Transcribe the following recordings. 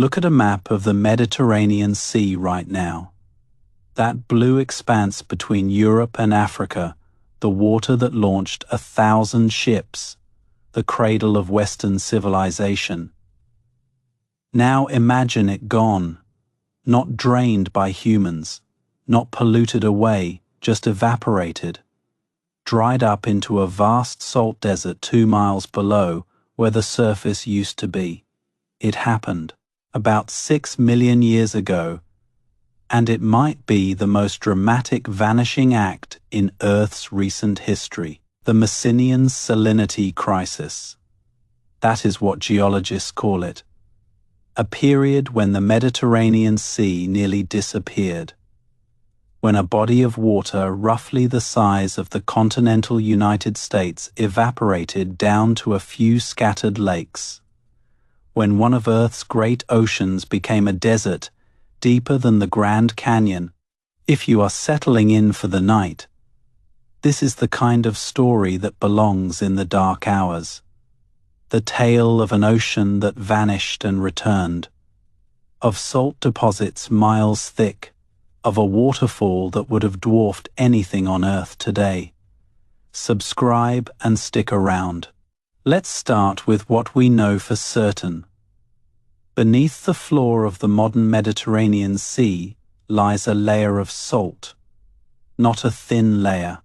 Look at a map of the Mediterranean Sea right now. That blue expanse between Europe and Africa, the water that launched 1,000 ships, the cradle of Western civilization. Now imagine it gone, not drained by humans, not polluted away, just evaporated, dried up into a vast salt desert 2 miles below where the surface used to be. It happened about 6 million years ago, and it might be the most dramatic vanishing act in Earth's recent history, the Messinian salinity crisis. That is what geologists call it. A period when the Mediterranean Sea nearly disappeared, when a body of water roughly the size of the continental United States evaporated down to a few scattered lakes, when one of Earth's great oceans became a desert deeper than the Grand Canyon. If you are settling in for the night, this is the kind of story that belongs in the dark hours. The tale of an ocean that vanished and returned, of salt deposits miles thick, of a waterfall that would have dwarfed anything on Earth today. Subscribe and stick around. Let's start with what we know for certain. Beneath the floor of the modern Mediterranean Sea lies a layer of salt. Not a thin layer,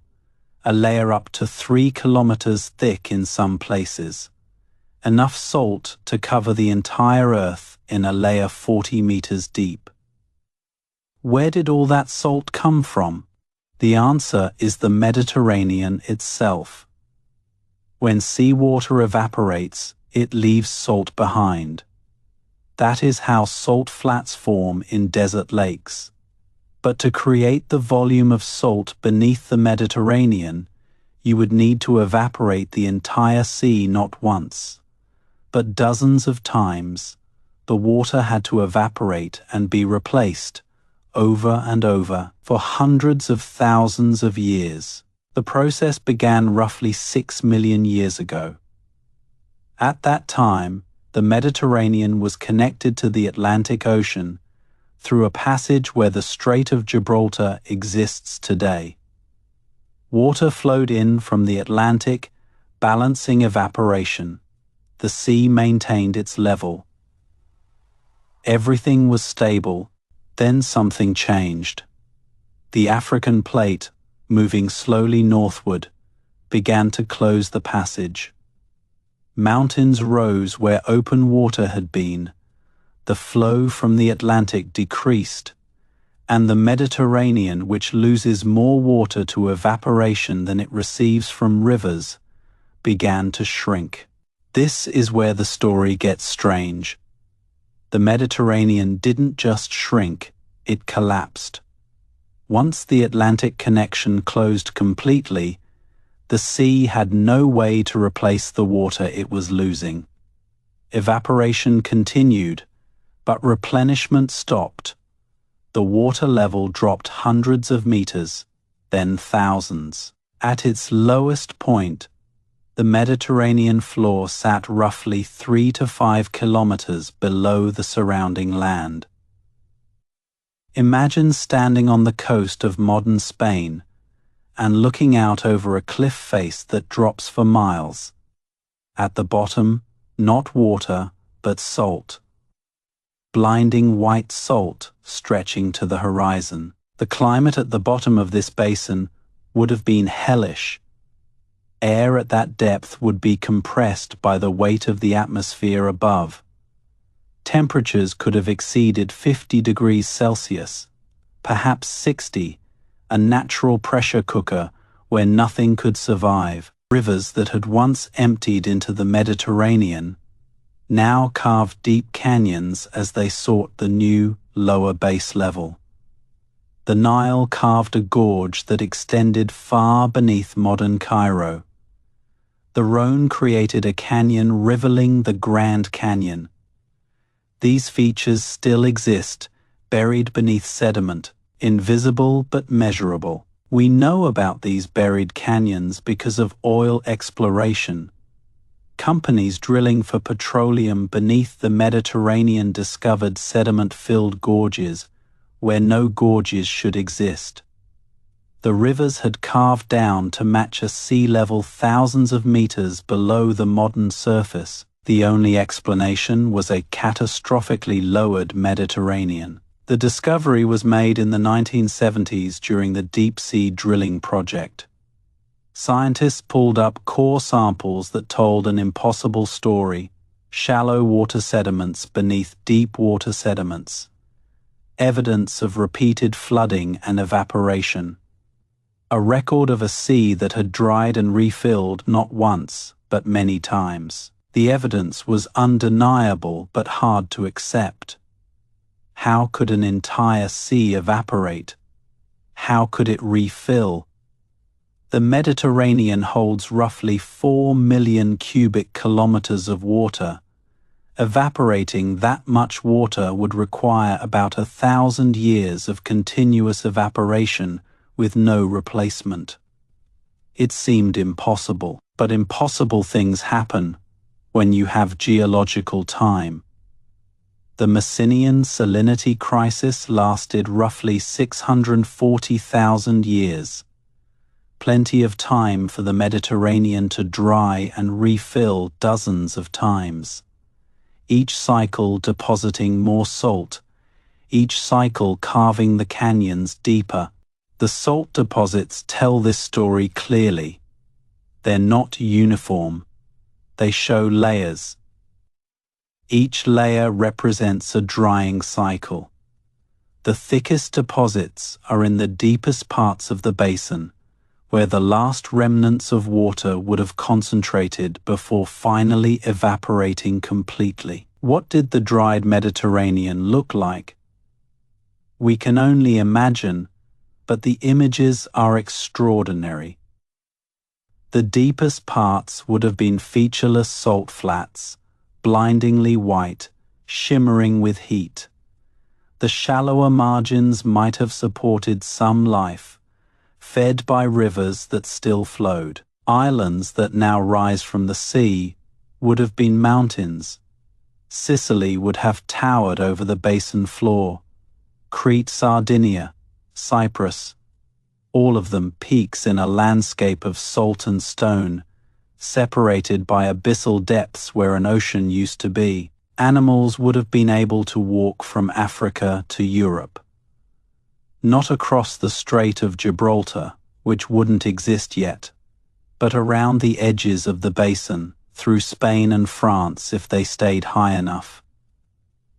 a layer up to 3 kilometers thick in some places. Enough salt to cover the entire Earth in a layer 40 meters deep. Where did all that salt come from? The answer is the Mediterranean itself. When seawater evaporates, it leaves salt behind. That is how salt flats form in desert lakes. But to create the volume of salt beneath the Mediterranean, you would need to evaporate the entire sea not once, but dozens of times. The water had to evaporate and be replaced over and over for hundreds of thousands of years. The process began roughly 6 million years ago. At that time, the Mediterranean was connected to the Atlantic Ocean through a passage where the Strait of Gibraltar exists today. Water flowed in from the Atlantic, balancing evaporation. The sea maintained its level. Everything was stable. Then something changed. The African plate, moving slowly northward, began to close the passage. Mountains rose where open water had been. The flow from the Atlantic decreased, and the Mediterranean, which loses more water to evaporation than it receives from rivers, began to shrink. This is where the story gets strange. The Mediterranean didn't just shrink, it collapsed. Once the Atlantic connection closed completely, the sea had no way to replace the water it was losing. Evaporation continued, but replenishment stopped. The water level dropped hundreds of meters, then thousands. At its lowest point, the Mediterranean floor sat roughly 3 to 5 kilometers below the surrounding land. Imagine standing on the coast of modern Spain and looking out over a cliff face that drops for miles. At the bottom, not water, but salt. Blinding white salt stretching to the horizon. The climate at the bottom of this basin would have been hellish. Air at that depth would be compressed by the weight of the atmosphere above. Temperatures could have exceeded 50 degrees Celsius, perhaps 60, a natural pressure cooker where nothing could survive. Rivers that had once emptied into the Mediterranean now carved deep canyons as they sought the new, lower base level. The Nile carved a gorge that extended far beneath modern Cairo. The Rhone created a canyon rivaling the Grand Canyon. These features still exist, buried beneath sediment, invisible but measurable. We know about these buried canyons because of oil exploration. Companies drilling for petroleum beneath the Mediterranean discovered sediment-filled gorges where no gorges should exist. The rivers had carved down to match a sea level thousands of meters below the modern surface. The only explanation was a catastrophically lowered Mediterranean. The discovery was made in the 1970s during the deep-sea drilling project. Scientists pulled up core samples that told an impossible story: shallow water sediments beneath deep water sediments. Evidence of repeated flooding and evaporation. A record of a sea that had dried and refilled not once, but many times. The evidence was undeniable but hard to accept. How could an entire sea evaporate? How could it refill? The Mediterranean holds roughly 4 million cubic kilometers of water. Evaporating that much water would require about 1,000 years of continuous evaporation with no replacement. It seemed impossible, but impossible things happen when you have geological time. The Messinian salinity crisis lasted roughly 640,000 years. Plenty of time for the Mediterranean to dry and refill dozens of times. Each cycle depositing more salt, each cycle carving the canyons deeper. The salt deposits tell this story clearly. They're not uniform. They show layers. Each layer represents a drying cycle. The thickest deposits are in the deepest parts of the basin, where the last remnants of water would have concentrated before finally evaporating completely. What did the dried Mediterranean look like? We can only imagine, but the images are extraordinary. The deepest parts would have been featureless salt flats, blindingly white, shimmering with heat. The shallower margins might have supported some life, fed by rivers that still flowed. Islands that now rise from the sea would have been mountains. Sicily would have towered over the basin floor. Crete, Sardinia, Cyprus, all of them peaks in a landscape of salt and stone, separated by abyssal depths where an ocean used to be. Animals would have been able to walk from Africa to Europe. Not across the Strait of Gibraltar, which wouldn't exist yet, but around the edges of the basin, through Spain and France if they stayed high enough.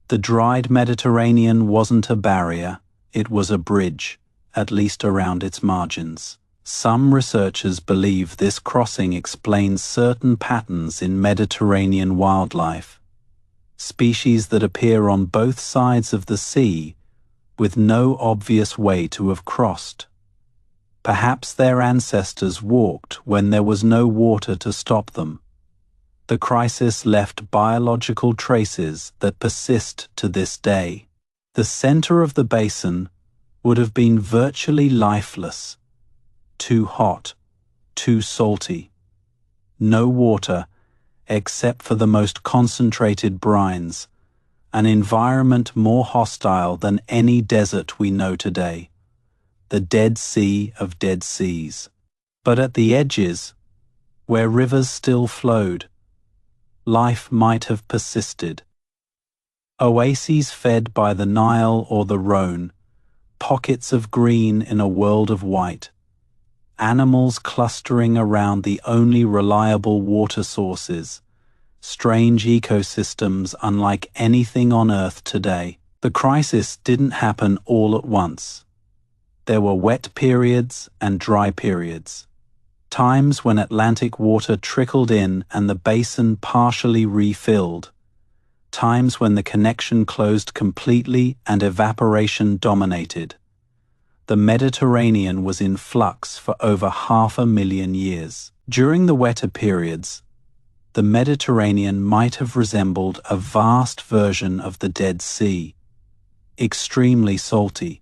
The dried Mediterranean wasn't a barrier, it was a bridge, at least around its margins. Some researchers believe this crossing explains certain patterns in Mediterranean wildlife. Species that appear on both sides of the sea with no obvious way to have crossed. Perhaps their ancestors walked when there was no water to stop them. The crisis left biological traces that persist to this day. The center of the basin would have been virtually lifeless. Too hot, too salty. No water, except for the most concentrated brines, an environment more hostile than any desert we know today. The Dead Sea of Dead Seas. But at the edges, where rivers still flowed, life might have persisted. Oases fed by the Nile or the Rhone, pockets of green in a world of white, animals clustering around the only reliable water sources, strange ecosystems unlike anything on Earth today. The crisis didn't happen all at once. There were wet periods and dry periods, times when Atlantic water trickled in and the basin partially refilled, times when the connection closed completely and evaporation dominated. The Mediterranean was in flux for over 500,000 years. During the wetter periods, the Mediterranean might have resembled a vast version of the Dead Sea, extremely salty,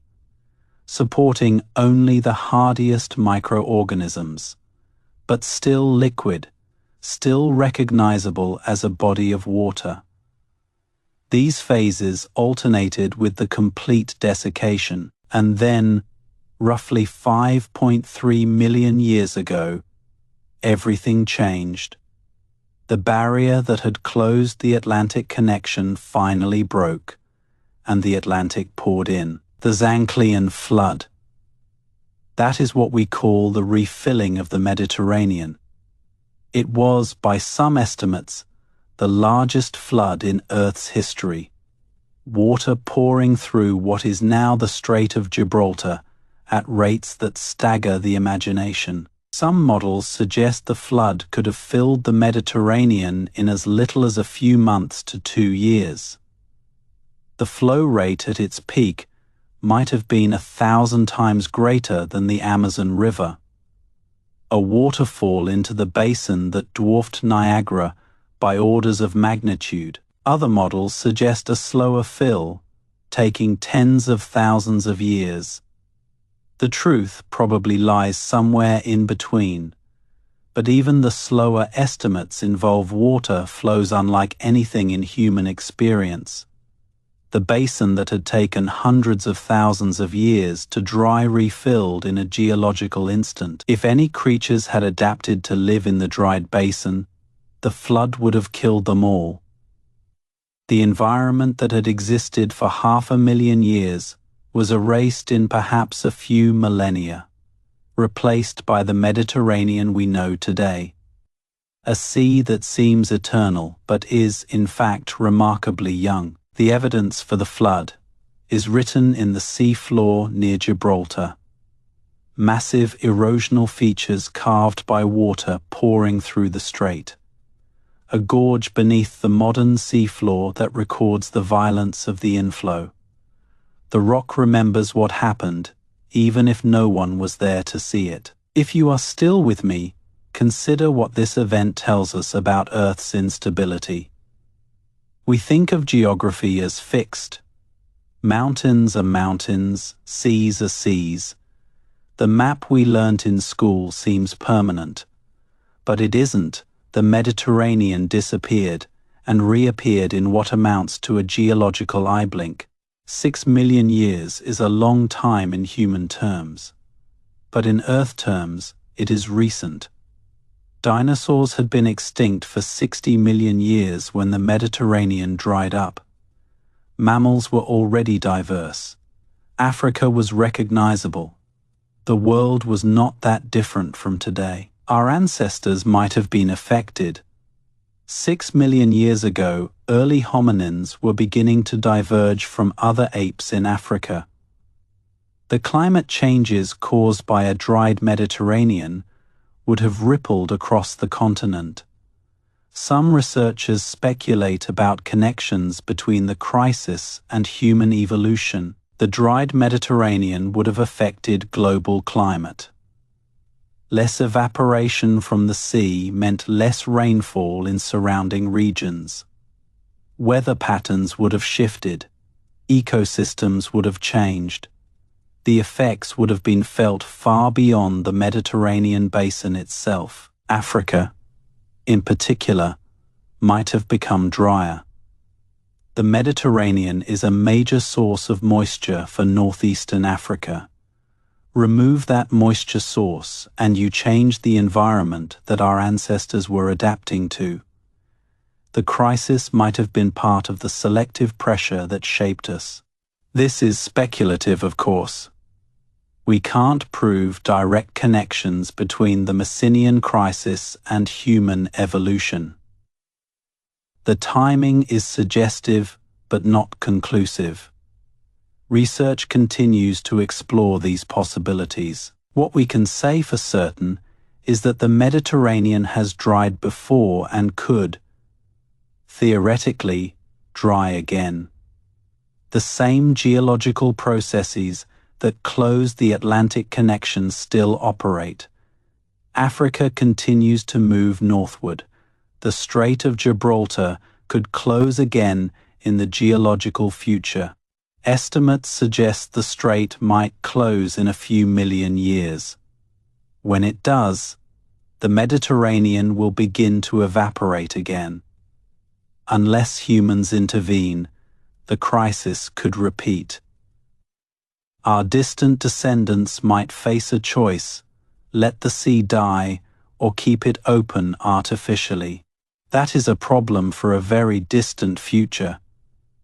supporting only the hardiest microorganisms, but still liquid, still recognizable as a body of water. These phases alternated with the complete desiccation, and then, roughly 5.3 million years ago, everything changed. The barrier that had closed the Atlantic connection finally broke, and the Atlantic poured in. The Zanclean flood. That is what we call the refilling of the Mediterranean. It was, by some estimates, the largest flood in Earth's history, water pouring through what is now the Strait of Gibraltar at rates that stagger the imagination. Some models suggest the flood could have filled the Mediterranean in as little as a few months to 2 years. The flow rate at its peak might have been 1,000 times greater than the Amazon River, a waterfall into the basin that dwarfed Niagara by orders of magnitude. Other models suggest a slower fill, taking tens of thousands of years. The truth probably lies somewhere in between, but even the slower estimates involve water flows unlike anything in human experience. The basin that had taken hundreds of thousands of years to dry refilled in a geological instant. If any creatures had adapted to live in the dried basin, the flood would have killed them all. The environment that had existed for 500,000 years was erased in perhaps a few millennia, replaced by the Mediterranean we know today. A sea that seems eternal but is, in fact, remarkably young. The evidence for the flood is written in the sea floor near Gibraltar. Massive erosional features carved by water pouring through the strait. A gorge beneath the modern seafloor that records the violence of the inflow. The rock remembers what happened, even if no one was there to see it. If you are still with me, consider what this event tells us about Earth's instability. We think of geography as fixed. Mountains are mountains, seas are seas. The map we learnt in school seems permanent. But it isn't. The Mediterranean disappeared and reappeared in what amounts to a geological eye blink. 6 million years is a long time in human terms. But in Earth terms, it is recent. Dinosaurs had been extinct for 60 million years when the Mediterranean dried up. Mammals were already diverse. Africa was recognizable. The world was not that different from today. Our ancestors might have been affected. 6 million years ago, early hominins were beginning to diverge from other apes in Africa. The climate changes caused by a dried Mediterranean would have rippled across the continent. Some researchers speculate about connections between the crisis and human evolution. The dried Mediterranean would have affected global climate. Less evaporation from the sea meant less rainfall in surrounding regions. Weather patterns would have shifted. Ecosystems would have changed. The effects would have been felt far beyond the Mediterranean basin itself. Africa, in particular, might have become drier. The Mediterranean is a major source of moisture for northeastern Africa. Remove that moisture source and you change the environment that our ancestors were adapting to. The crisis might have been part of the selective pressure that shaped us. This is speculative, of course. We can't prove direct connections between the Messinian crisis and human evolution. The timing is suggestive but not conclusive. Research continues to explore these possibilities. What we can say for certain is that the Mediterranean has dried before and could, theoretically, dry again. The same geological processes that closed the Atlantic connection still operate. Africa continues to move northward. The Strait of Gibraltar could close again in the geological future. Estimates suggest the strait might close in a few million years. When it does, the Mediterranean will begin to evaporate again. Unless humans intervene, the crisis could repeat. Our distant descendants might face a choice: let the sea die or keep it open artificially. That is a problem for a very distant future,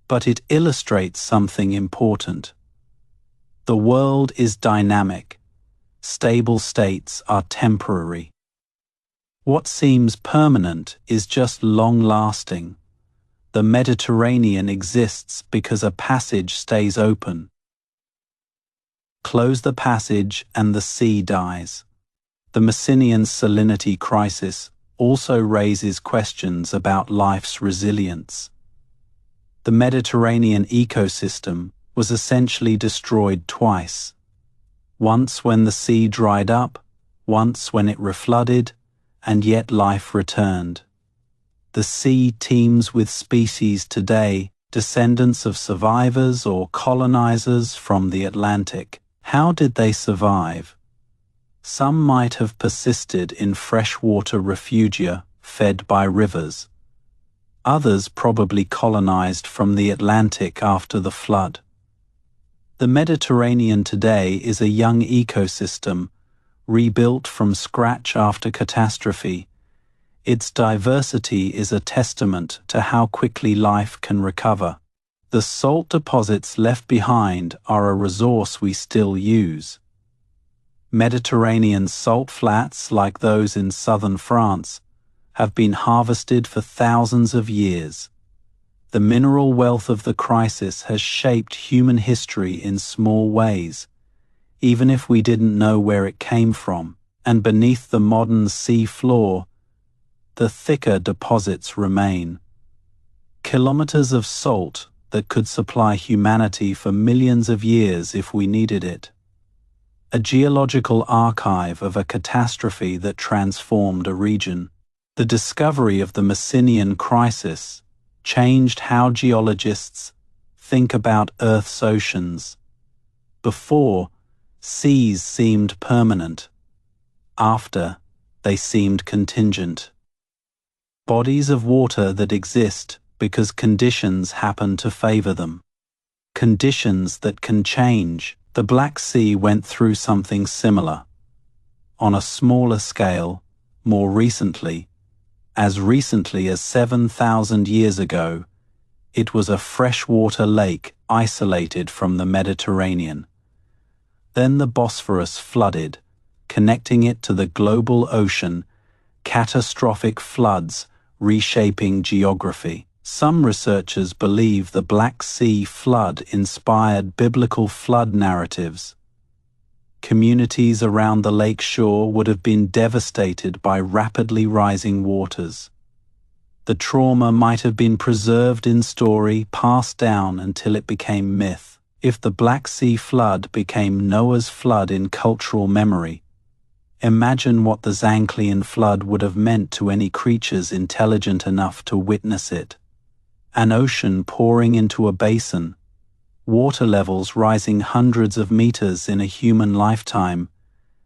but it illustrates something important. The world is dynamic. Stable states are temporary. What seems permanent is just long-lasting. The Mediterranean exists because a passage stays open. Close the passage and the sea dies. The Messinian salinity crisis also raises questions about life's resilience. The Mediterranean ecosystem was essentially destroyed twice. Once when the sea dried up, once when it reflooded, and yet life returned. The sea teems with species today, descendants of survivors or colonizers from the Atlantic. How did they survive? Some might have persisted in freshwater refugia fed by rivers. Others probably colonized from the Atlantic after the flood. The Mediterranean today is a young ecosystem, rebuilt from scratch after catastrophe. Its diversity is a testament to how quickly life can recover. The salt deposits left behind are a resource we still use. Mediterranean salt flats, like those in southern France, have been harvested for thousands of years. The mineral wealth of the crisis has shaped human history in small ways, even if we didn't know where it came from. And beneath the modern sea floor, the thicker deposits remain. Kilometers of salt that could supply humanity for millions of years if we needed it. A geological archive of a catastrophe that transformed a region. The discovery of the Messinian crisis changed how geologists think about Earth's oceans. Before, seas seemed permanent. After, they seemed contingent. Bodies of water that exist because conditions happen to favor them. Conditions that can change. The Black Sea went through something similar. On a smaller scale, more recently, as recently as 7,000 years ago, it was a freshwater lake isolated from the Mediterranean. Then the Bosphorus flooded, connecting it to the global ocean, catastrophic floods reshaping geography. Some researchers believe the Black Sea flood inspired biblical flood narratives. Communities around the lake shore would have been devastated by rapidly rising waters. The trauma might have been preserved in story, passed down until it became myth. If the Black Sea flood became Noah's flood in cultural memory, imagine what the Zanclean flood would have meant to any creatures intelligent enough to witness it. An ocean pouring into a basin, water levels rising hundreds of meters in a human lifetime,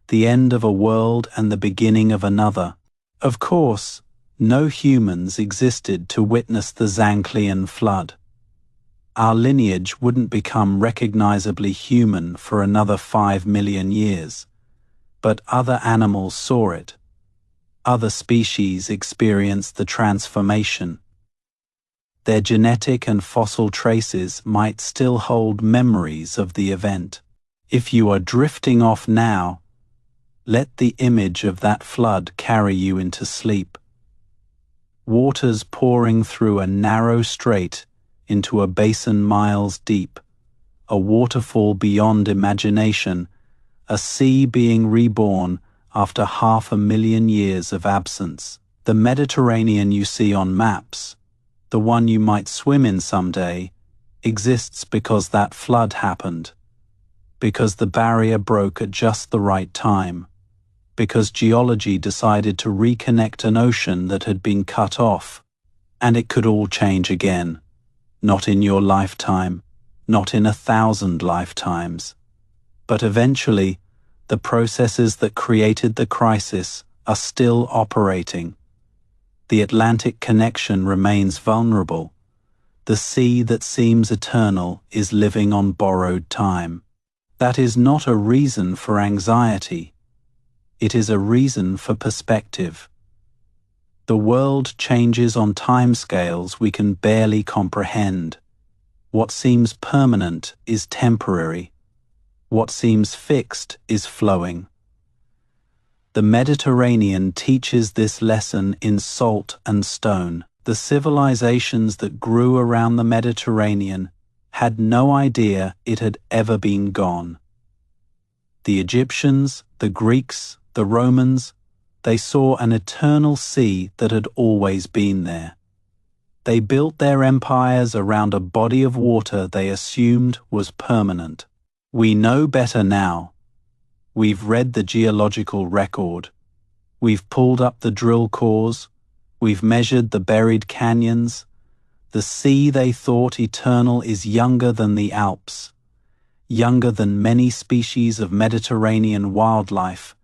the end of a world and the beginning of another. Of course, no humans existed to witness the Zanclean flood. Our lineage wouldn't become recognizably human for another 5 million years, but other animals saw it. Other species experienced the transformation. Their genetic and fossil traces might still hold memories of the event. If you are drifting off now, let the image of that flood carry you into sleep. Waters pouring through a narrow strait into a basin miles deep, a waterfall beyond imagination, a sea being reborn after 500,000 years of absence. The Mediterranean you see on maps, the one you might swim in someday, exists because that flood happened, because the barrier broke at just the right time, because geology decided to reconnect an ocean that had been cut off. And it could all change again. Not in your lifetime, not in 1,000 lifetimes. But eventually, the processes that created the crisis are still operating. The Atlantic connection remains vulnerable. The sea that seems eternal is living on borrowed time. That is not a reason for anxiety. It is a reason for perspective. The world changes on timescales we can barely comprehend. What seems permanent is temporary. What seems fixed is flowing. The Mediterranean teaches this lesson in salt and stone. The civilizations that grew around the Mediterranean had no idea it had ever been gone. The Egyptians, the Greeks, the Romans, they saw an eternal sea that had always been there. They built their empires around a body of water they assumed was permanent. We know better now. We've read the geological record. We've pulled up the drill cores. We've measured the buried canyons. The sea they thought eternal is younger than the Alps, younger than many species of Mediterranean wildlife,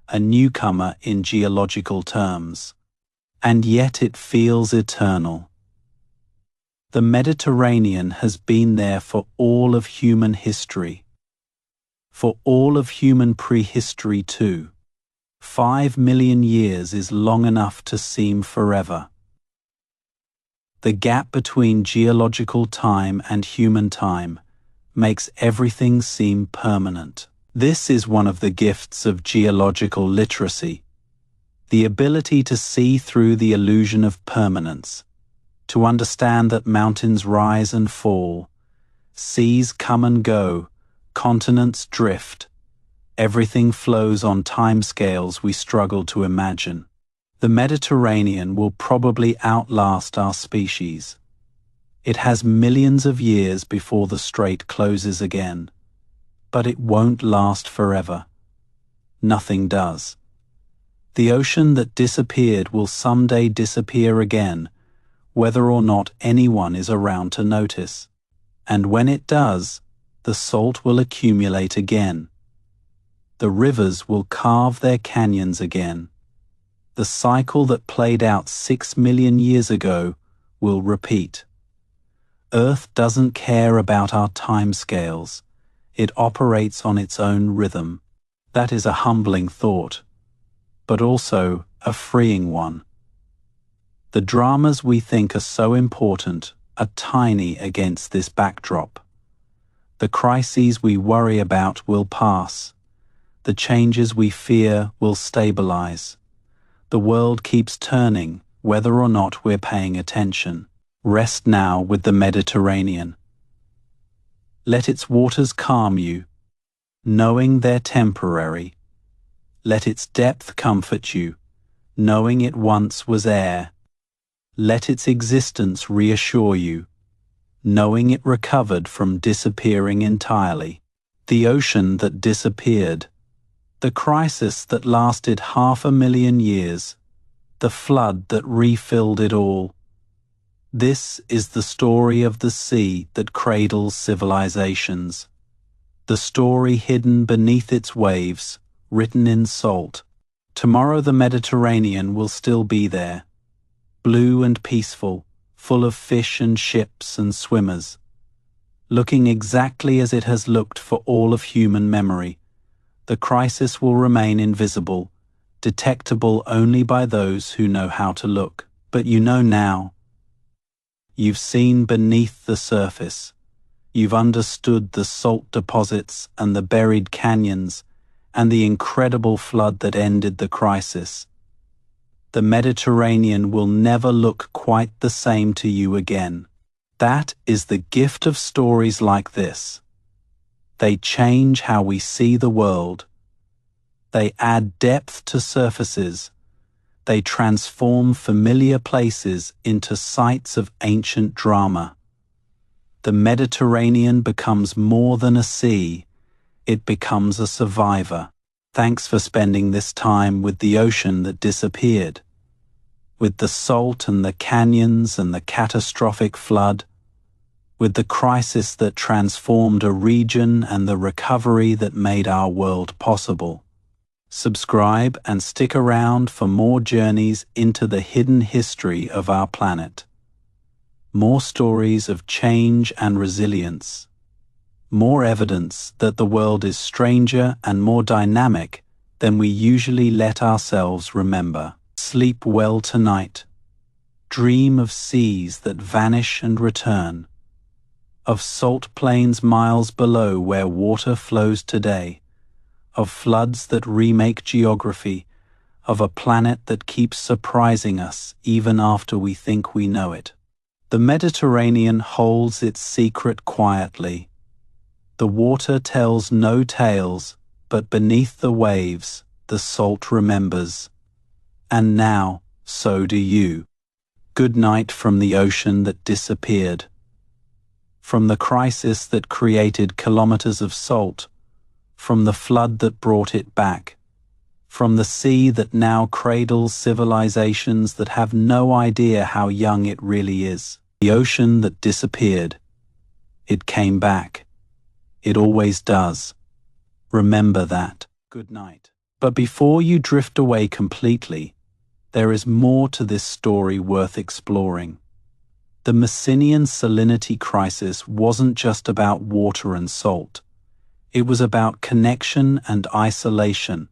a newcomer in geological terms. And yet it feels eternal. The Mediterranean has been there for all of human history. For all of human prehistory too. 5 million years is long enough to seem forever. The gap between geological time and human time makes everything seem permanent. This is one of the gifts of geological literacy, the ability to see through the illusion of permanence, to understand that mountains rise and fall, seas come and go, continents drift. Everything flows on timescales we struggle to imagine. The Mediterranean will probably outlast our species. It has millions of years before the strait closes again. But it won't last forever. Nothing does. The ocean that disappeared will someday disappear again, whether or not anyone is around to notice. And when it does, the salt will accumulate again. The rivers will carve their canyons again. The cycle that played out 6 million years ago will repeat. Earth doesn't care about our timescales. It operates on its own rhythm. That is a humbling thought, but also a freeing one. The dramas we think are so important are tiny against this backdrop. The crises we worry about will pass. The changes we fear will stabilize. The world keeps turning, whether or not we're paying attention. Rest now with the Mediterranean. Let its waters calm you, knowing they're temporary. Let its depth comfort you, knowing it once was air. Let its existence reassure you, knowing it recovered from disappearing entirely. The ocean that disappeared, the crisis that lasted 500,000 years, the flood that refilled it all. This is the story of the sea that cradles civilizations. The story hidden beneath its waves, written in salt. Tomorrow the Mediterranean will still be there, blue and peaceful, full of fish and ships and swimmers, looking exactly as it has looked for all of human memory. The crisis will remain invisible, detectable only by those who know how to look. But you know now. You've seen beneath the surface. You've understood the salt deposits and the buried canyons and the incredible flood that ended the crisis. The Mediterranean will never look quite the same to you again. That is the gift of stories like this. They change how we see the world. They add depth to surfaces. They transform familiar places into sites of ancient drama. The Mediterranean becomes more than a sea. It becomes a survivor. Thanks for spending this time with the ocean that disappeared, with the salt and the canyons and the catastrophic flood, with the crisis that transformed a region and the recovery that made our world possible. Subscribe and stick around for more journeys into the hidden history of our planet. More stories of change and resilience. More evidence that the world is stranger and more dynamic than we usually let ourselves remember. Sleep well tonight. Dream of seas that vanish and return, of salt plains miles below where water flows today, of floods that remake geography, of a planet that keeps surprising us even after we think we know it. The Mediterranean holds its secret quietly. The water tells no tales, but beneath the waves, the salt remembers. And now, so do you. Good night from the ocean that disappeared. From the crisis that created kilometers of salt, from the flood that brought it back, from the sea that now cradles civilizations that have no idea how young it really is. The ocean that disappeared. It came back. It always does. Remember that. Good night. But before you drift away completely, there is more to this story worth exploring. The Messinian salinity crisis wasn't just about water and salt. It was about connection and isolation,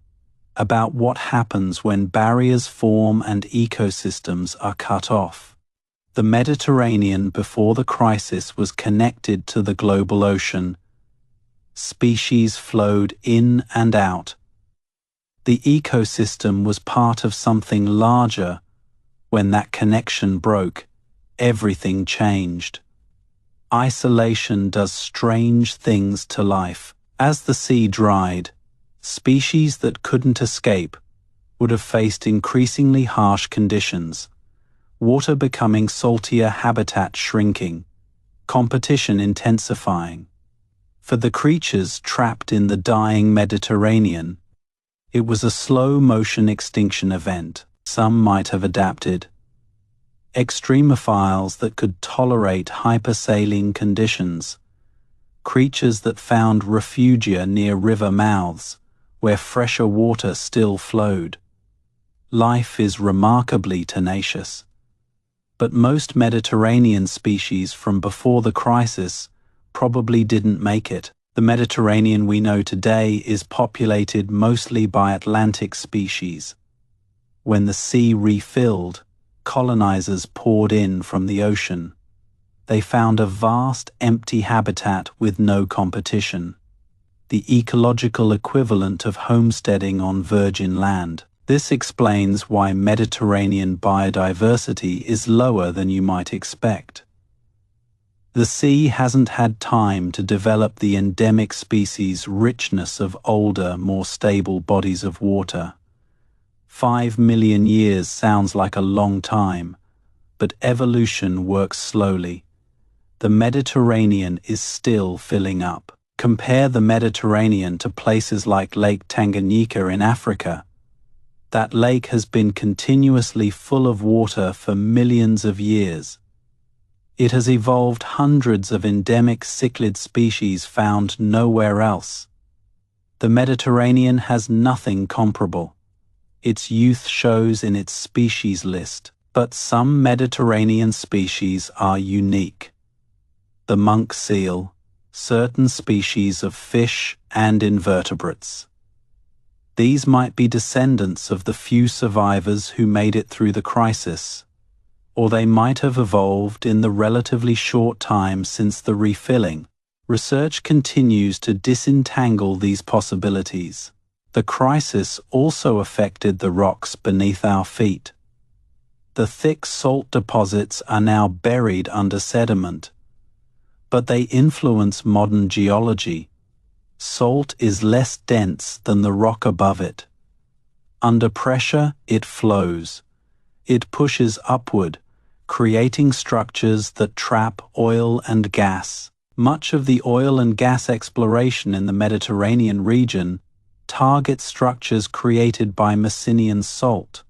about what happens when barriers form and ecosystems are cut off. The Mediterranean before the crisis was connected to the global ocean. Species flowed in and out. The ecosystem was part of something larger. When that connection broke, everything changed. Isolation does strange things to life. As the sea dried, species that couldn't escape would have faced increasingly harsh conditions. Water becoming saltier, habitat shrinking, competition intensifying. For the creatures trapped in the dying Mediterranean, it was a slow-motion extinction event. Some might have adapted. Extremophiles that could tolerate hypersaline conditions, creatures that found refugia near river mouths, where fresher water still flowed. Life is remarkably tenacious. But most Mediterranean species from before the crisis probably didn't make it. The Mediterranean we know today is populated mostly by Atlantic species. When the sea refilled, colonizers poured in from the ocean. They found a vast, empty habitat with no competition, the ecological equivalent of homesteading on virgin land. This explains why Mediterranean biodiversity is lower than you might expect. The sea hasn't had time to develop the endemic species' richness of older, more stable bodies of water. 5 million years sounds like a long time, but evolution works slowly. The Mediterranean is still filling up. Compare the Mediterranean to places like Lake Tanganyika in Africa. That lake has been continuously full of water for millions of years. It has evolved hundreds of endemic cichlid species found nowhere else. The Mediterranean has nothing comparable. Its youth shows in its species list, but some Mediterranean species are unique. The monk seal, certain species of fish and invertebrates. These might be descendants of the few survivors who made it through the crisis, or they might have evolved in the relatively short time since the refilling. Research continues to disentangle these possibilities. The crisis also affected the rocks beneath our feet. The thick salt deposits are now buried under sediment, but they influence modern geology. Salt is less dense than the rock above it. Under pressure, it flows. It pushes upward, creating structures that trap oil and gas. Much of the oil and gas exploration in the Mediterranean region targets structures created by Messinian salt.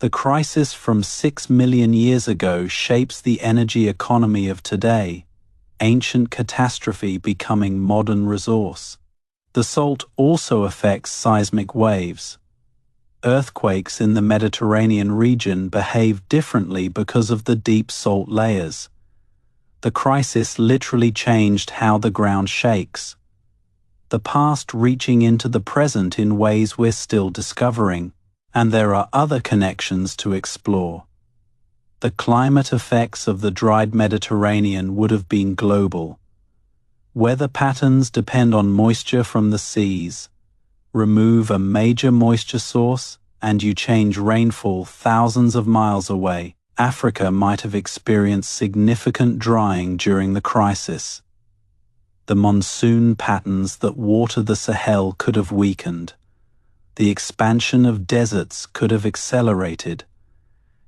The crisis from 6 million years ago shapes the energy economy of today, ancient catastrophe becoming modern resource. The salt also affects seismic waves. Earthquakes in the Mediterranean region behave differently because of the deep salt layers. The crisis literally changed how the ground shakes, the past reaching into the present in ways we're still discovering, and there are other connections to explore. The climate effects of the dried Mediterranean would have been global. Weather patterns depend on moisture from the seas. Remove a major moisture source, and you change rainfall thousands of miles away. Africa might have experienced significant drying during the crisis. The monsoon patterns that water the Sahel could have weakened. The expansion of deserts could have accelerated.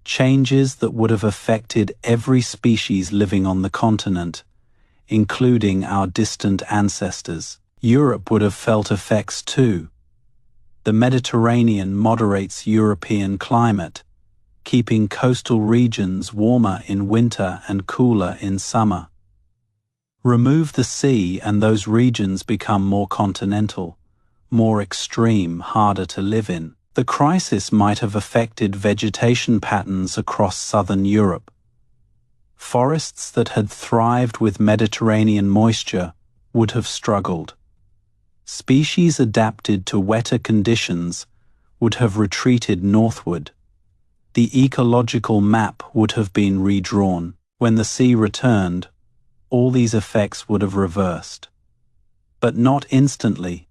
Changes that would have affected every species living on the continent, including our distant ancestors. Europe would have felt effects too. The Mediterranean moderates European climate, keeping coastal regions warmer in winter and cooler in summer. Remove the sea and those regions become more continental, more extreme, harder to live in. The crisis might have affected vegetation patterns across southern Europe. Forests that had thrived with Mediterranean moisture would have struggled. Species adapted to wetter conditions would have retreated northward. The ecological map would have been redrawn. When the sea returned, all these effects would have reversed. But not instantly.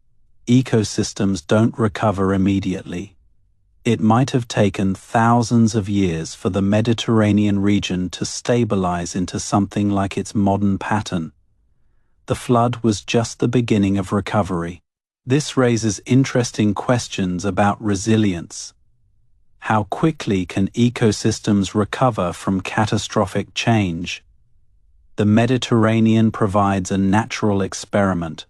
Ecosystems don't recover immediately. It might have taken thousands of years for the Mediterranean region to stabilize into something like its modern pattern. The flood was just the beginning of recovery. This raises interesting questions about resilience. How quickly can ecosystems recover from catastrophic change? The Mediterranean provides a natural experiment,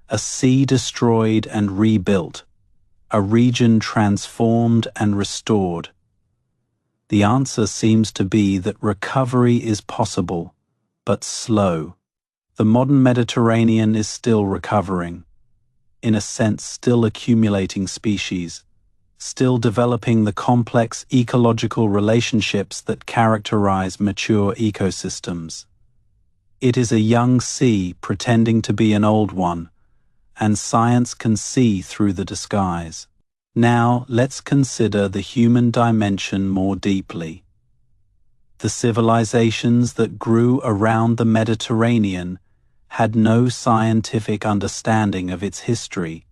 a sea destroyed and rebuilt, a region transformed and restored. The answer seems to be that recovery is possible, but slow. The modern Mediterranean is still recovering, in a sense still accumulating species, still developing the complex ecological relationships that characterize mature ecosystems. It is a young sea pretending to be an old one, and science can see through the disguise. Now let's consider the human dimension more deeply. The civilizations that grew around the Mediterranean had no scientific understanding of its history,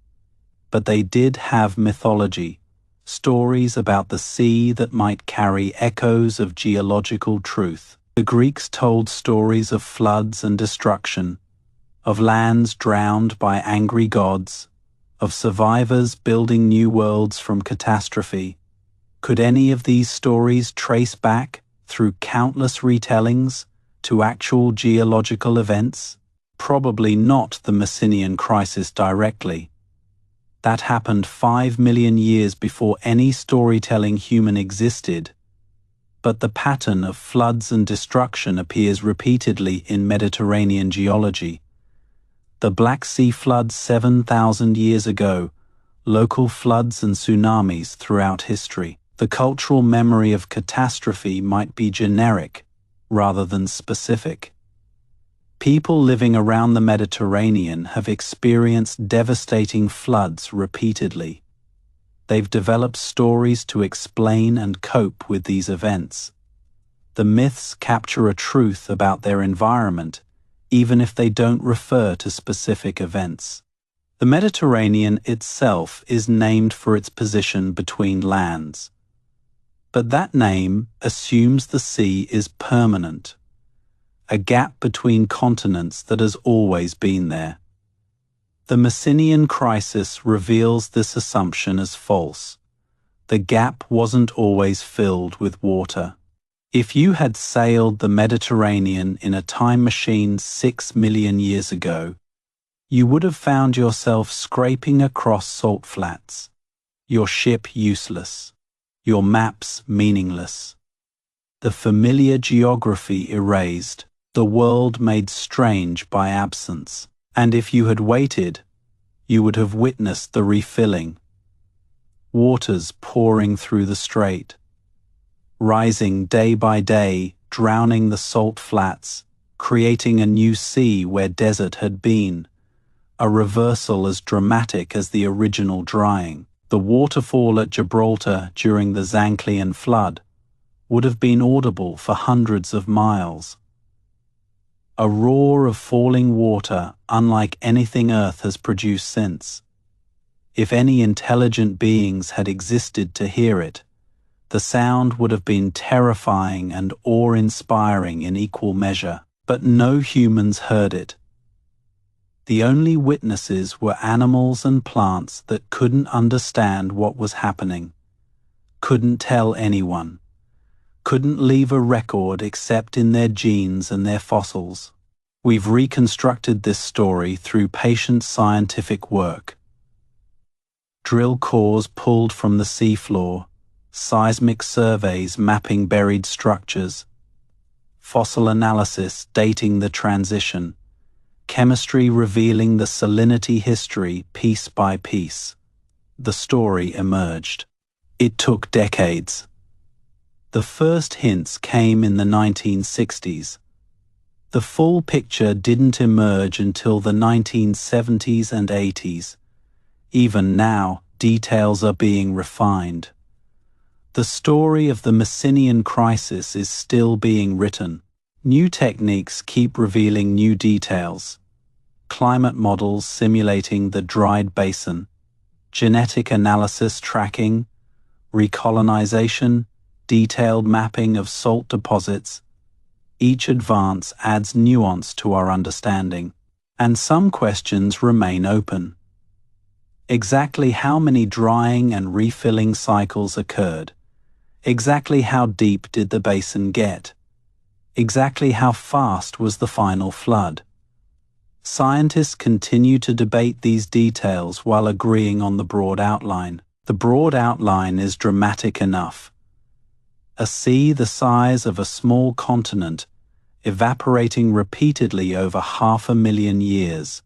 but they did have mythology, stories about the sea that might carry echoes of geological truth. The Greeks told stories of floods and destruction, of lands drowned by angry gods, of survivors building new worlds from catastrophe. Could any of these stories trace back, through countless retellings, to actual geological events? Probably not the Messinian crisis directly. That happened 5 million years before any storytelling human existed. But the pattern of floods and destruction appears repeatedly in Mediterranean geology. The Black Sea floods 7,000 years ago, local floods and tsunamis throughout history. The cultural memory of catastrophe might be generic rather than specific. People living around the Mediterranean have experienced devastating floods repeatedly. They've developed stories to explain and cope with these events. The myths capture a truth about their environment, even if they don't refer to specific events. The Mediterranean itself is named for its position between lands. But that name assumes the sea is permanent, a gap between continents that has always been there. The Messinian crisis reveals this assumption as false. The gap wasn't always filled with water. If you had sailed the Mediterranean in a time machine 6 million years ago, you would have found yourself scraping across salt flats, your ship useless, your maps meaningless, the familiar geography erased, the world made strange by absence. And if you had waited, you would have witnessed the refilling. Waters pouring through the strait, rising day by day, drowning the salt flats, creating a new sea where desert had been, a reversal as dramatic as the original drying. The waterfall at Gibraltar during the Zanclean flood would have been audible for hundreds of miles. A roar of falling water unlike anything Earth has produced since. If any intelligent beings had existed to hear it, the sound would have been terrifying and awe-inspiring in equal measure, but no humans heard it. The only witnesses were animals and plants that couldn't understand what was happening, couldn't tell anyone, couldn't leave a record except in their genes and their fossils. We've reconstructed this story through patient scientific work. Drill cores pulled from the seafloor, seismic surveys mapping buried structures, fossil analysis dating the transition, chemistry revealing the salinity history piece by piece. The story emerged. It took decades. The first hints came in the 1960s. The full picture didn't emerge until the 1970s and 80s. Even now, details are being refined. The story of the Messinian crisis is still being written. New techniques keep revealing new details. Climate models simulating the dried basin, genetic analysis tracking, recolonization, detailed mapping of salt deposits. Each advance adds nuance to our understanding, and some questions remain open. Exactly how many drying and refilling cycles occurred? Exactly how deep did the basin get? Exactly how fast was the final flood? Scientists continue to debate these details while agreeing on the broad outline. The broad outline is dramatic enough. A sea the size of a small continent, evaporating repeatedly over 500,000 years.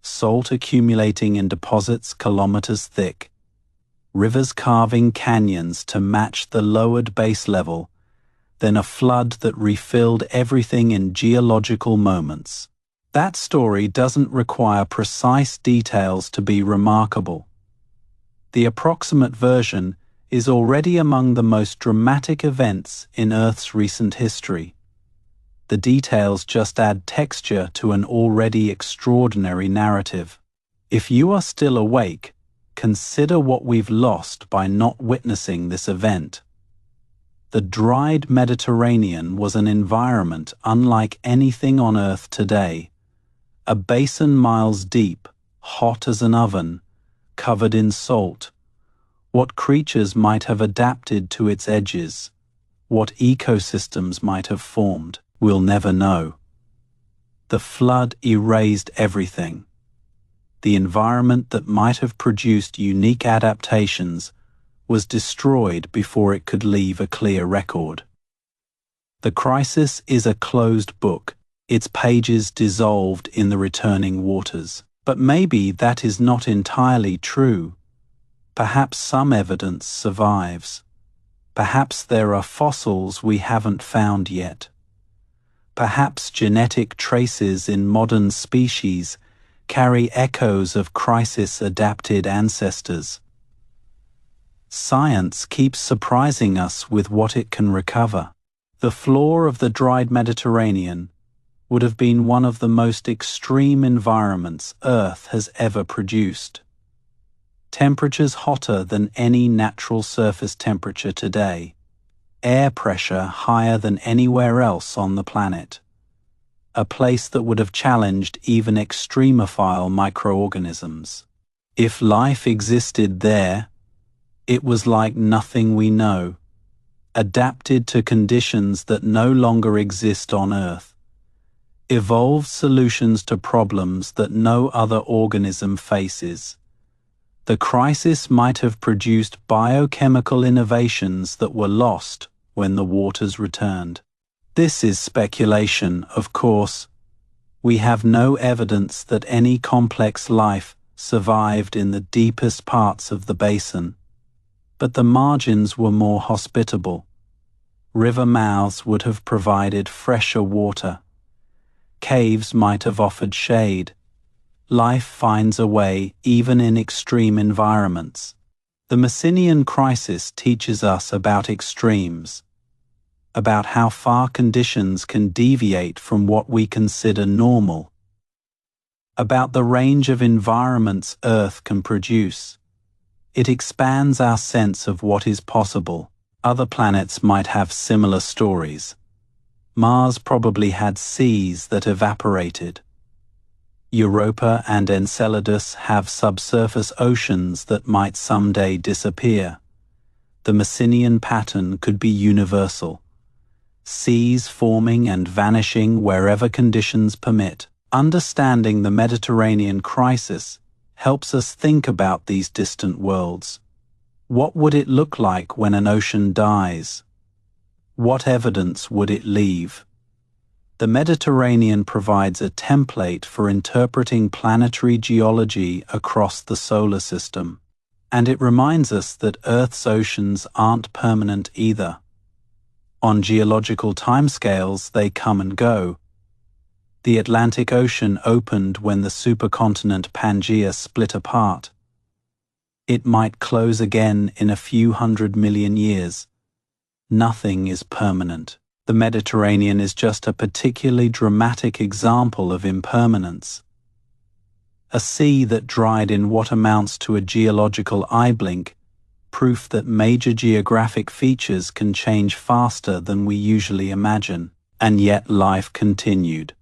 Salt accumulating in deposits kilometers thick. Rivers carving canyons to match the lowered base level, then a flood that refilled everything in geological moments. That story doesn't require precise details to be remarkable. The approximate version is already among the most dramatic events in Earth's recent history. The details just add texture to an already extraordinary narrative. If you are still awake, consider what we've lost by not witnessing this event. The dried Mediterranean was an environment unlike anything on Earth today. A basin miles deep, hot as an oven, covered in salt. What creatures might have adapted to its edges? What ecosystems might have formed? We'll never know. The flood erased everything. The environment that might have produced unique adaptations was destroyed before it could leave a clear record. The crisis is a closed book, its pages dissolved in the returning waters. But maybe that is not entirely true. Perhaps some evidence survives. Perhaps there are fossils we haven't found yet. Perhaps genetic traces in modern species carry echoes of crisis-adapted ancestors. Science keeps surprising us with what it can recover. The floor of the dried Mediterranean would have been one of the most extreme environments Earth has ever produced. Temperatures hotter than any natural surface temperature today. Air pressure higher than anywhere else on the planet. A place that would have challenged even extremophile microorganisms. If life existed there, it was like nothing we know, adapted to conditions that no longer exist on Earth. Evolved solutions to problems that no other organism faces. The crisis might have produced biochemical innovations that were lost when the waters returned. This is speculation, of course. We have no evidence that any complex life survived in the deepest parts of the basin, but the margins were more hospitable. River mouths would have provided fresher water. Caves might have offered shade. Life finds a way even in extreme environments. The Messinian crisis teaches us about extremes, about how far conditions can deviate from what we consider normal, about the range of environments Earth can produce. It expands our sense of what is possible. Other planets might have similar stories. Mars probably had seas that evaporated. Europa and Enceladus have subsurface oceans that might someday disappear. The Messinian pattern could be universal. Seas forming and vanishing wherever conditions permit. Understanding the Mediterranean crisis helps us think about these distant worlds. What would it look like when an ocean dies? What evidence would it leave? The Mediterranean provides a template for interpreting planetary geology across the solar system, and it reminds us that Earth's oceans aren't permanent either. On geological timescales, they come and go. The Atlantic Ocean opened when the supercontinent Pangaea split apart. It might close again in a few 100 million years. Nothing is permanent. The Mediterranean is just a particularly dramatic example of impermanence. A sea that dried in what amounts to a geological eye blink, proof that major geographic features can change faster than we usually imagine, and yet life continued.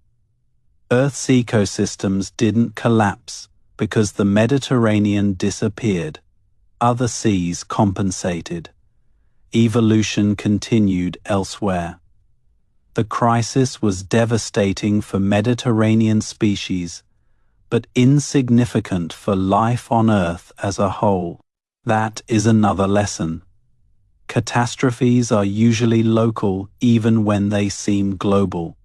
Earth's ecosystems didn't collapse because the Mediterranean disappeared. Other seas compensated. Evolution continued elsewhere. The crisis was devastating for Mediterranean species, but insignificant for life on Earth as a whole. That is another lesson. Catastrophes are usually local even when they seem global.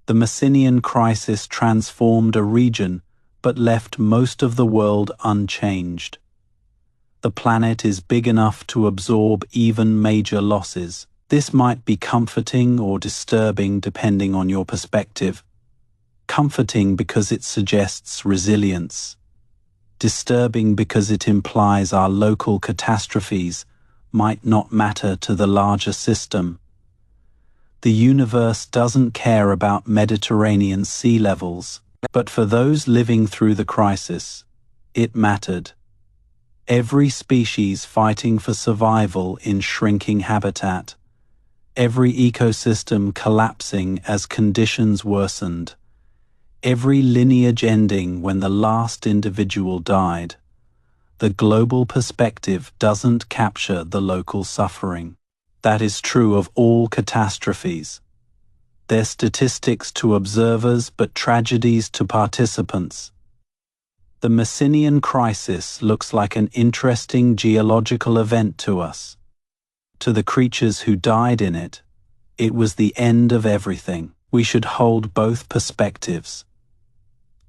The Messinian crisis transformed a region but left most of the world unchanged. The planet is big enough to absorb even major losses. This might be comforting or disturbing depending on your perspective. Comforting because it suggests resilience. Disturbing because it implies our local catastrophes might not matter to the larger system. The universe doesn't care about Mediterranean sea levels, but for those living through the crisis, it mattered. Every species fighting for survival in shrinking habitat. Every ecosystem collapsing as conditions worsened. Every lineage ending when the last individual died. The global perspective doesn't capture the local suffering. That is true of all catastrophes. They're statistics to observers but tragedies to participants. The Messinian crisis looks like an interesting geological event to us. To the creatures who died in it, it was the end of everything. We should hold both perspectives.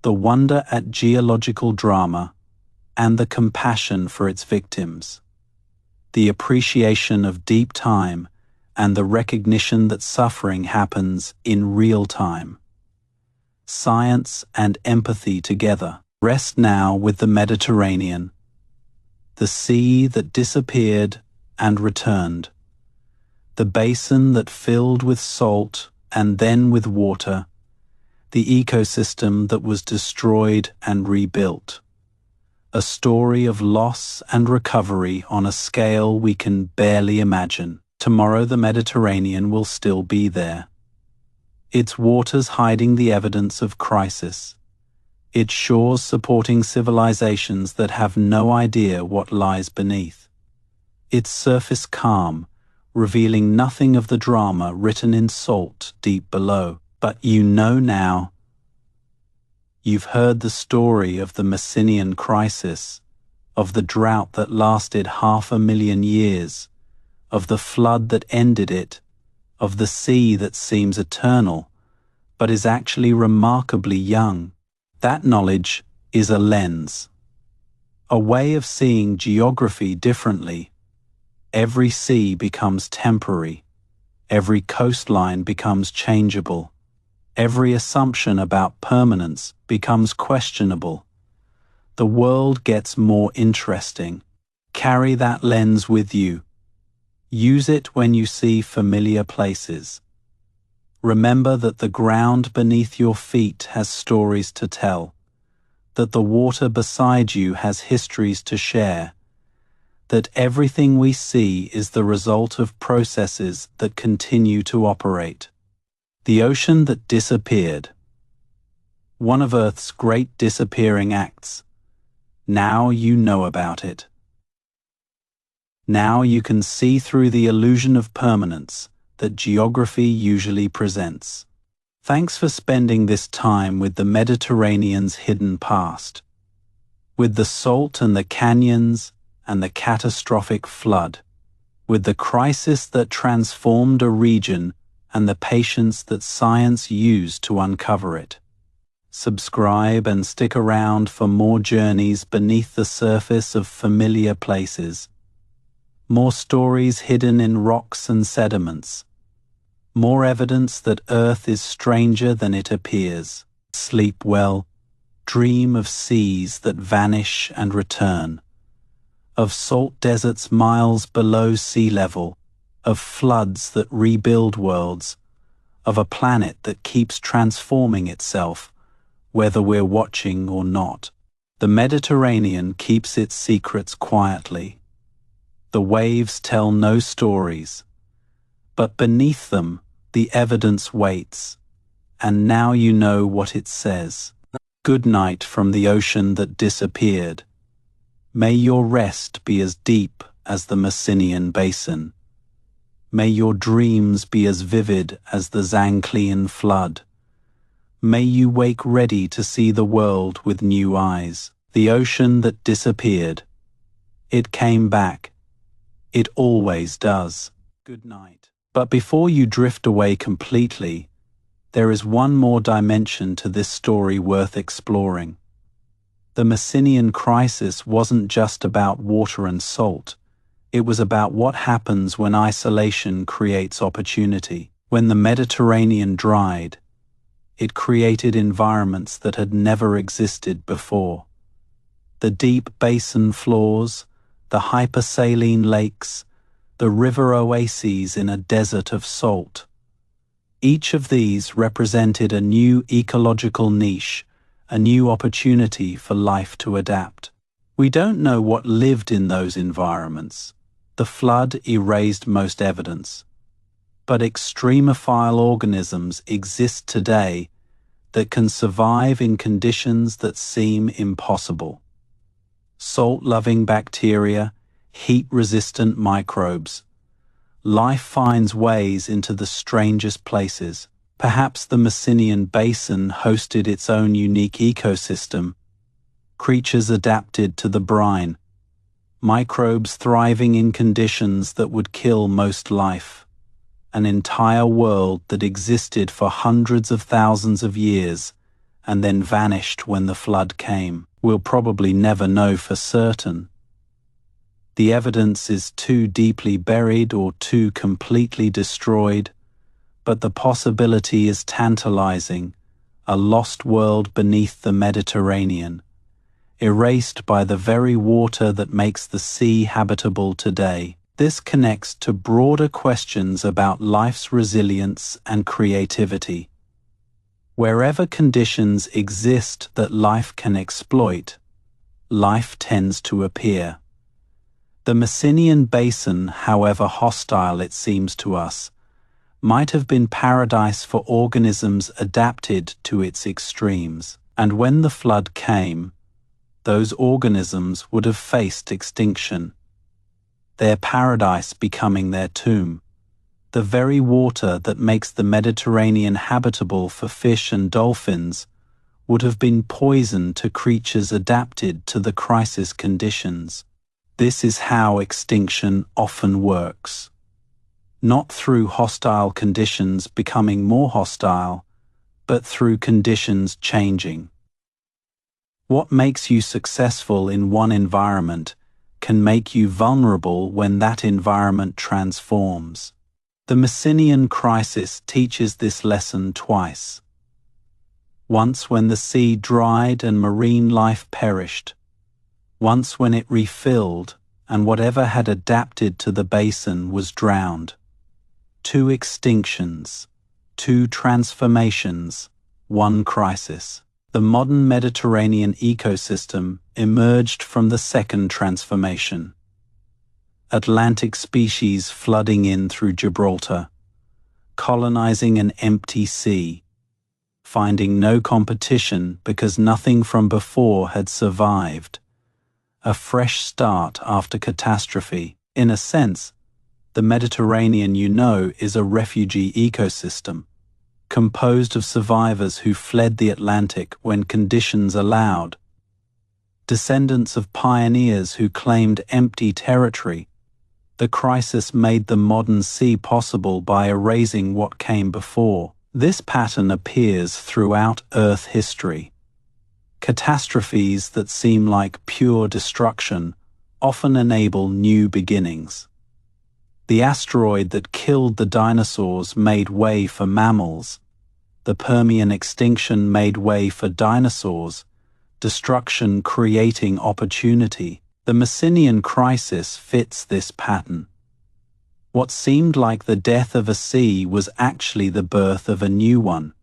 The wonder at geological drama and the compassion for its victims. The appreciation of deep time and the recognition that suffering happens in real time. Science and empathy together. Rest now with the Mediterranean, the sea that disappeared and returned, the basin that filled with salt and then with water, the ecosystem that was destroyed and rebuilt. A story of loss and recovery on a scale we can barely imagine. Tomorrow the Mediterranean will still be there. Its waters hiding the evidence of crisis. Its shores supporting civilizations that have no idea what lies beneath. Its surface calm, revealing nothing of the drama written in salt deep below. But you know now. You've heard the story of the Messinian crisis, of the drought that lasted 500,000 years, of the flood that ended it, of the sea that seems eternal, but is actually remarkably young. That knowledge is a lens, a way of seeing geography differently. Every sea becomes temporary, every coastline becomes changeable, every assumption about permanence becomes questionable. The world gets more interesting. Carry that lens with you. Use it when you see familiar places. Remember that the ground beneath your feet has stories to tell, that the water beside you has histories to share, that everything we see is the result of processes that continue to operate. The ocean that disappeared. One of Earth's great disappearing acts. Now you know about it. Now you can see through the illusion of permanence that geography usually presents. Thanks for spending this time with the Mediterranean's hidden past, with the salt and the canyons and the catastrophic flood, with the crisis that transformed a region and the patience that science used to uncover it. Subscribe and stick around for more journeys beneath the surface of familiar places. More stories hidden in rocks and sediments. More evidence that Earth is stranger than it appears. Sleep well. Dream of seas that vanish and return. Of salt deserts miles below sea level. Of floods that rebuild worlds. Of a planet that keeps transforming itself, whether we're watching or not. The Mediterranean keeps its secrets quietly. The waves tell no stories, but beneath them the evidence waits, and now you know what it says. Good night from the ocean that disappeared. May your rest be as deep as the Messinian basin. May your dreams be as vivid as the Zanclean flood. May you wake ready to see the world with new eyes. The ocean that disappeared. It came back. It always does. Good night. But before you drift away completely, there is one more dimension to this story worth exploring. The Messinian crisis wasn't just about water and salt. It was about what happens when isolation creates opportunity. When the Mediterranean dried, it created environments that had never existed before. The deep basin floors, the hypersaline lakes, the river oases in a desert of salt. Each of these represented a new ecological niche, a new opportunity for life to adapt. We don't know what lived in those environments. The flood erased most evidence. But extremophile organisms exist today that can survive in conditions that seem impossible. Salt-loving bacteria, heat-resistant microbes. Life finds ways into the strangest places. Perhaps the Messinian basin hosted its own unique ecosystem. Creatures adapted to the brine. Microbes thriving in conditions that would kill most life. An entire world that existed for hundreds of thousands of years and then vanished when the flood came. We'll probably never know for certain. The evidence is too deeply buried or too completely destroyed, but the possibility is tantalizing, a lost world beneath the Mediterranean, erased by the very water that makes the sea habitable today. This connects to broader questions about life's resilience and creativity. Wherever conditions exist that life can exploit, life tends to appear. The Messinian basin, however hostile it seems to us, might have been paradise for organisms adapted to its extremes. And when the flood came, those organisms would have faced extinction, their paradise becoming their tomb. The very water that makes the Mediterranean habitable for fish and dolphins would have been poison to creatures adapted to the crisis conditions. This is how extinction often works. Not through hostile conditions becoming more hostile, but through conditions changing. What makes you successful in one environment can make you vulnerable when that environment transforms. The Messinian crisis teaches this lesson twice. Once when the sea dried and marine life perished. Once when it refilled and whatever had adapted to the basin was drowned. 2 extinctions, 2 transformations, 1 crisis. The modern Mediterranean ecosystem emerged from the second transformation. Atlantic species flooding in through Gibraltar, colonizing an empty sea, finding no competition because nothing from before had survived. A fresh start after catastrophe. In a sense, the Mediterranean, is a refugee ecosystem, composed of survivors who fled the Atlantic when conditions allowed, descendants of pioneers who claimed empty territory. The crisis made the modern sea possible by erasing what came before. This pattern appears throughout Earth history. Catastrophes that seem like pure destruction often enable new beginnings. The asteroid that killed the dinosaurs made way for mammals. The Permian extinction made way for dinosaurs, destruction creating opportunity. The Messinian crisis fits this pattern. What seemed like the death of a sea was actually the birth of a new one.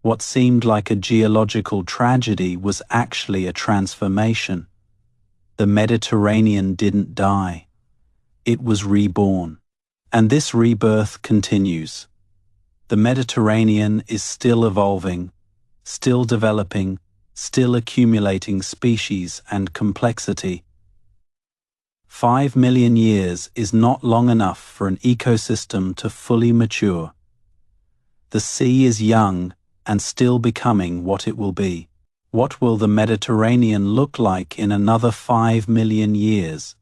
What seemed like a geological tragedy was actually a transformation. The Mediterranean didn't die. It was reborn. And this rebirth continues. The Mediterranean is still evolving, still developing, still accumulating species and complexity. 5 million years is not long enough for an ecosystem to fully mature. The sea is young and still becoming what it will be. What will the Mediterranean look like in another 5 million years?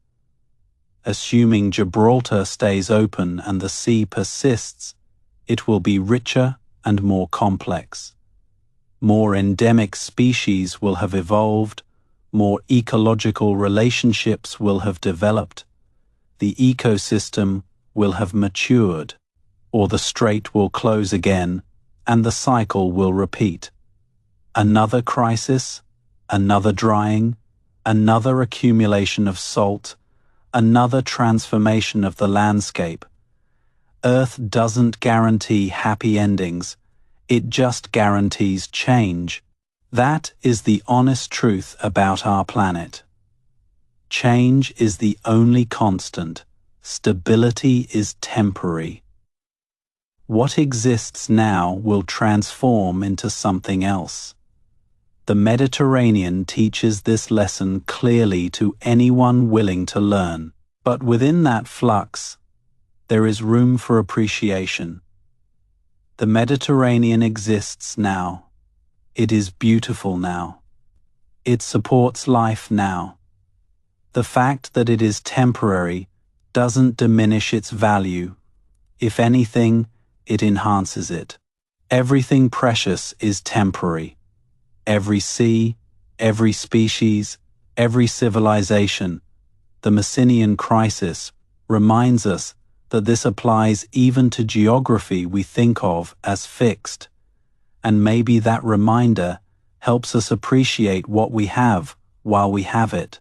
Assuming Gibraltar stays open and the sea persists, it will be richer and more complex. More endemic species will have evolved, more ecological relationships will have developed, the ecosystem will have matured, or the strait will close again, and the cycle will repeat. Another crisis, another drying, another accumulation of salt, another transformation of the landscape. Earth doesn't guarantee happy endings, it just guarantees change. That is the honest truth about our planet. Change is the only constant. Stability is temporary. What exists now will transform into something else. The Mediterranean teaches this lesson clearly to anyone willing to learn. But within that flux, there is room for appreciation. The Mediterranean exists now. It is beautiful now. It supports life now. The fact that it is temporary doesn't diminish its value. If anything, it enhances it. Everything precious is temporary. Every sea, every species, every civilization. The Messinian crisis reminds us that this applies even to geography we think of as fixed. And maybe that reminder helps us appreciate what we have while we have it.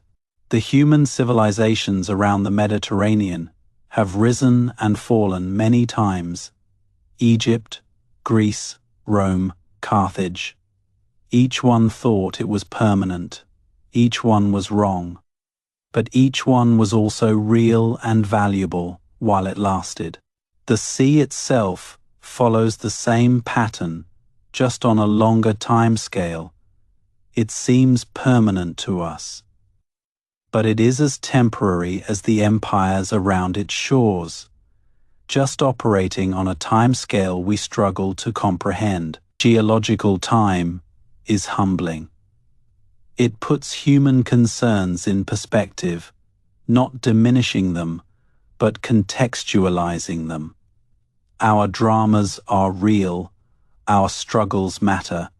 The human civilizations around the Mediterranean have risen and fallen many times. Egypt, Greece, Rome, Carthage. Each one thought it was permanent. Each one was wrong. But each one was also real and valuable while it lasted. The sea itself follows the same pattern, just on a longer time scale. It seems permanent to us. But it is as temporary as the empires around its shores, just operating on a time scale we struggle to comprehend. Geological time is humbling. It puts human concerns in perspective, not diminishing them, but contextualizing them. Our dramas are real, our struggles matter,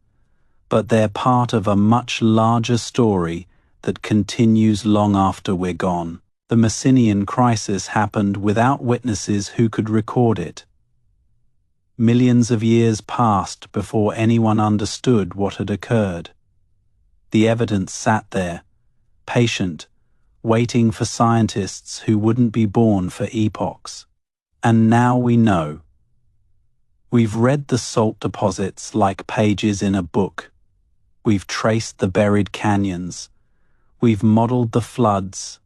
but they're part of a much larger story that continues long after we're gone. The Messinian crisis happened without witnesses who could record it. Millions of years passed before anyone understood what had occurred. The evidence sat there, patient, waiting for scientists who wouldn't be born for epochs. And now we know. We've read the salt deposits like pages in a book. We've traced the buried canyons. We've modeled the floods.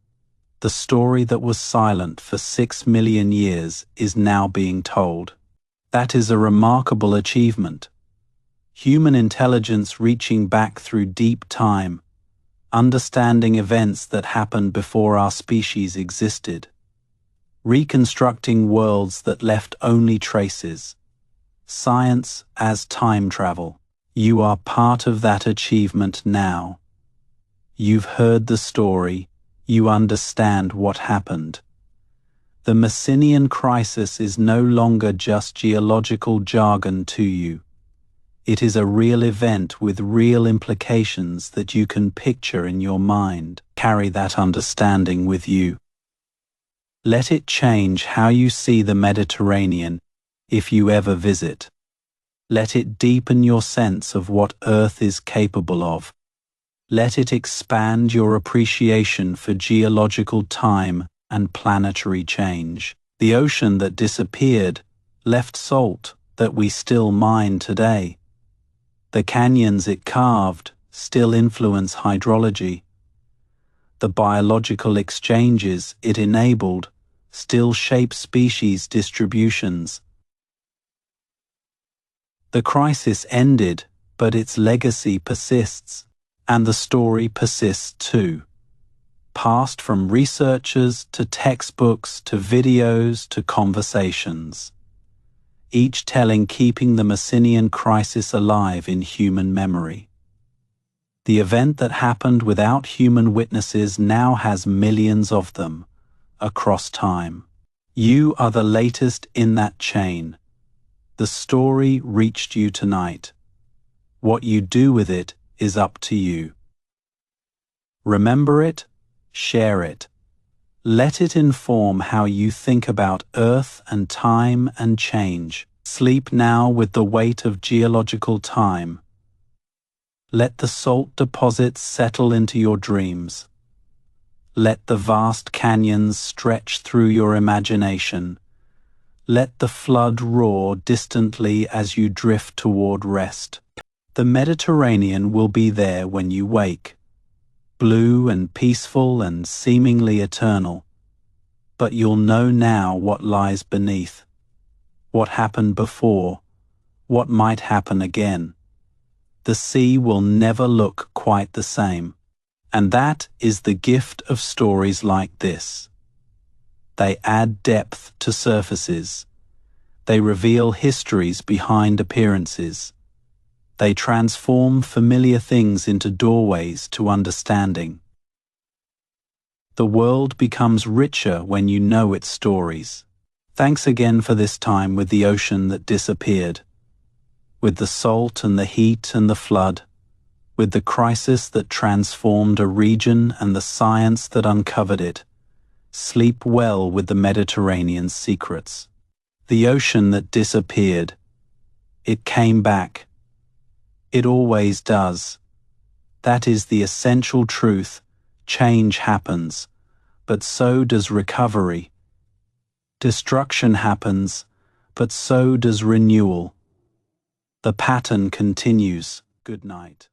The story that was silent for 6 million years is now being told. That is a remarkable achievement. Human intelligence reaching back through deep time, understanding events that happened before our species existed, reconstructing worlds that left only traces. Science as time travel. You are part of that achievement now. You've heard the story. You understand what happened. The Messinian crisis is no longer just geological jargon to you. It is a real event with real implications that you can picture in your mind. Carry that understanding with you. Let it change how you see the Mediterranean if you ever visit. Let it deepen your sense of what Earth is capable of. Let it expand your appreciation for geological time and planetary change. The ocean that disappeared left salt that we still mine today. The canyons it carved still influence hydrology. The biological exchanges it enabled still shape species distributions. The crisis ended, but its legacy persists, and the story persists too. Passed from researchers to textbooks to videos to conversations. Each telling keeping the Messinian crisis alive in human memory. The event that happened without human witnesses now has millions of them, across time. You are the latest in that chain. The story reached you tonight. What you do with it is up to you. Remember it, share it. Let it inform how you think about Earth and time and change. Sleep now with the weight of geological time. Let the salt deposits settle into your dreams. Let the vast canyons stretch through your imagination. Let the flood roar distantly as you drift toward rest. The Mediterranean will be there when you wake, blue and peaceful and seemingly eternal. But you'll know now what lies beneath, what happened before, what might happen again. The sea will never look quite the same. And that is the gift of stories like this. They add depth to surfaces. They reveal histories behind appearances. They transform familiar things into doorways to understanding. The world becomes richer when you know its stories. Thanks again for this time with the ocean that disappeared, with the salt and the heat and the flood, with the crisis that transformed a region and the science that uncovered it. Sleep well with the Mediterranean's secrets. The ocean that disappeared. It came back. It always does. That is the essential truth. Change happens, but so does recovery. Destruction happens, but so does renewal. The pattern continues. Good night.